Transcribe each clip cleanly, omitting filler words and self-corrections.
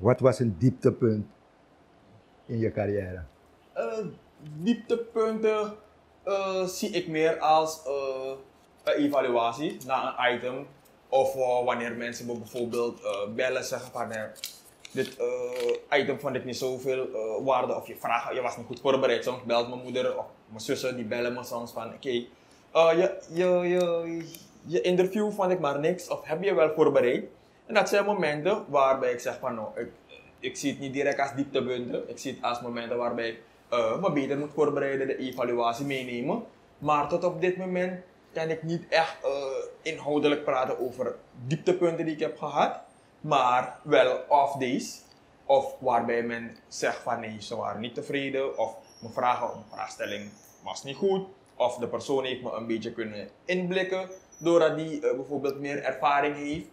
Wat was een dieptepunt in je carrière? Dieptepunten zie ik meer als een evaluatie na een item. Of wanneer mensen me bijvoorbeeld bellen zeggen van dit item vond ik niet zoveel waarde. Of je vraagt, je was niet goed voorbereid. Soms belt mijn moeder of mijn zussen, die bellen me soms van oké, je interview vond ik maar niks. Of heb je wel voorbereid? En dat zijn momenten waarbij ik zeg van nou, ik zie het niet direct als dieptepunten. Ik zie het als momenten waarbij ik me beter moet voorbereiden, de evaluatie meenemen. Maar tot op dit moment kan ik niet echt inhoudelijk praten over dieptepunten die ik heb gehad. Maar wel off days. Of waarbij men zegt van nee, ze waren niet tevreden. Of mijn vraagstelling was niet goed. Of de persoon heeft me een beetje kunnen inblikken. Doordat die bijvoorbeeld meer ervaring heeft.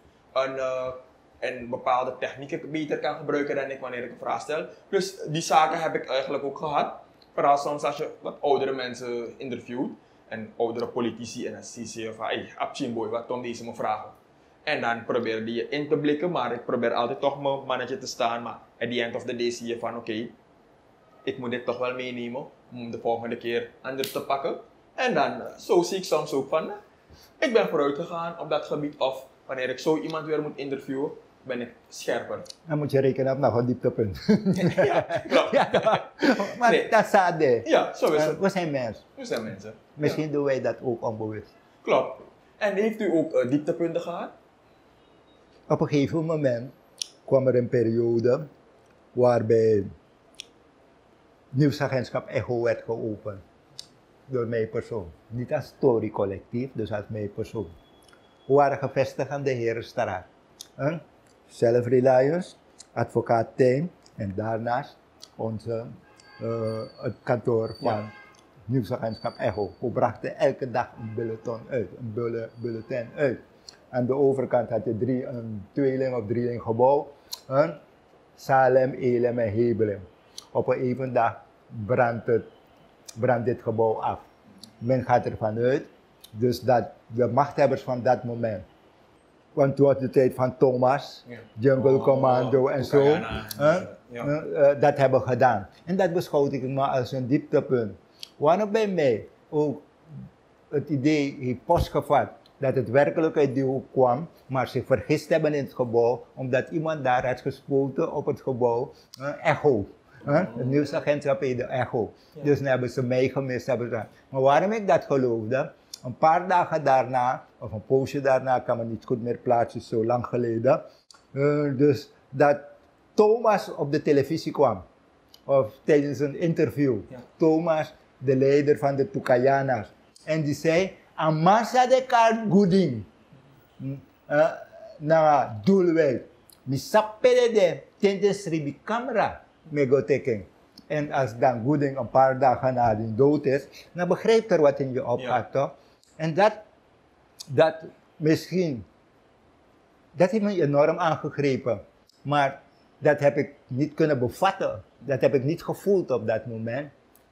En bepaalde technieken beter kan gebruiken dan ik wanneer ik een vraag stel. Dus die zaken heb ik eigenlijk ook gehad. Vooral soms als je wat oudere mensen interviewt. En oudere politici en dan zie je van hey, Abchimboy, wat kon deze me vragen? En dan probeer die je in te blikken, maar ik probeer altijd toch mijn mannetje te staan. Maar at the end of the day zie je van oké, ik moet dit toch wel meenemen om de volgende keer anders te pakken. En dan zo zie ik soms ook van, ik ben vooruit gegaan op dat gebied. Of wanneer ik zo iemand weer moet interviewen, ben ik scherper. Dan moet je rekenen op nog een dieptepunt. Ja, klopt. Ja, maar Nee. dat staat er. Ja, zo is het. We zijn mensen. We zijn mensen. Misschien Ja. doen wij dat ook onbewust. Klopt. En heeft u ook dieptepunten gehad? Op een gegeven moment kwam er een periode waarbij nieuwsagentschap Echo werd geopend. Door mijn persoon. Niet als Story Collectief, dus als mijn persoon. We waren gevestigd aan de Herenstraat. Self-reliance, advocaat Tijn en daarnaast het kantoor van nieuwsagentschap Echo. We brachten elke dag een bulletin uit. Aan de overkant had je een tweeling of drieling gebouw. Salem, Elem en Hebelem. Op een even dag brandt dit gebouw af. Men gaat ervan uit, dus dat de machthebbers van dat moment, want toen was de tijd van Thomas, Jungle Commando en zo, dat hebben gedaan. En dat beschouw ik maar als een dieptepunt. Wanneer bij mij ook het idee heeft postgevat dat het werkelijk uit die hoek kwam, maar zich vergist hebben in het gebouw, omdat iemand daar had gespoten op het gebouw, Echo. Het nieuwsagentschap heet de Echo. Ja. Dus dan hebben ze mij gemist. Maar waarom ik dat geloofde, een paar dagen daarna, of een poosje daarna, kan me niet goed meer plaatsen, zo lang geleden. Dus dat Thomas op de televisie kwam, of tijdens een interview. Ja. Thomas, de leider van de Tucayanas. En die zei, Amasa de kaart goeding. Na doelweg. Misapede de tentes ribi camera. Megoteken. En als dan Goeding een paar dagen na die dood is, dan begrijpt er wat in je opgaat, toch? En dat misschien, dat heeft me enorm aangegrepen. Maar dat heb ik niet kunnen bevatten. Dat heb ik niet gevoeld op dat moment.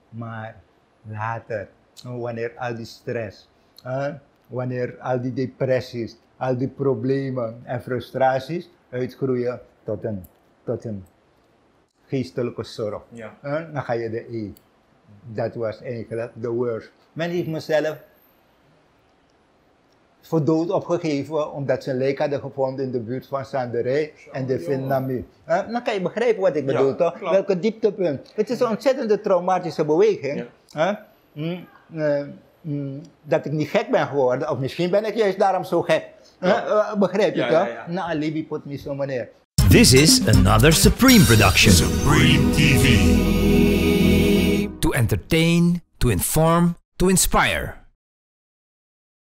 Maar later, wanneer al die stress, wanneer al die depressies, al die problemen en frustraties uitgroeien tot een geestelijke zorg. Ja. Dan ga je de E. Dat was eigenlijk the worst. Men heeft mezelf voor dood opgegeven omdat ze een lijk hadden gevonden in de buurt van Sanderij en de Vietnamese. Dan kan je begrijpen wat ik bedoel, toch? Welke dieptepunt. Het is een ontzettende traumatische beweging. Ja. Dat ik niet gek ben geworden, of misschien ben ik juist daarom zo gek. Begrijp je toch? Na alibi pot me zo meneer. This is another Supreme production. Supreme TV. To entertain, to inform, to inspire.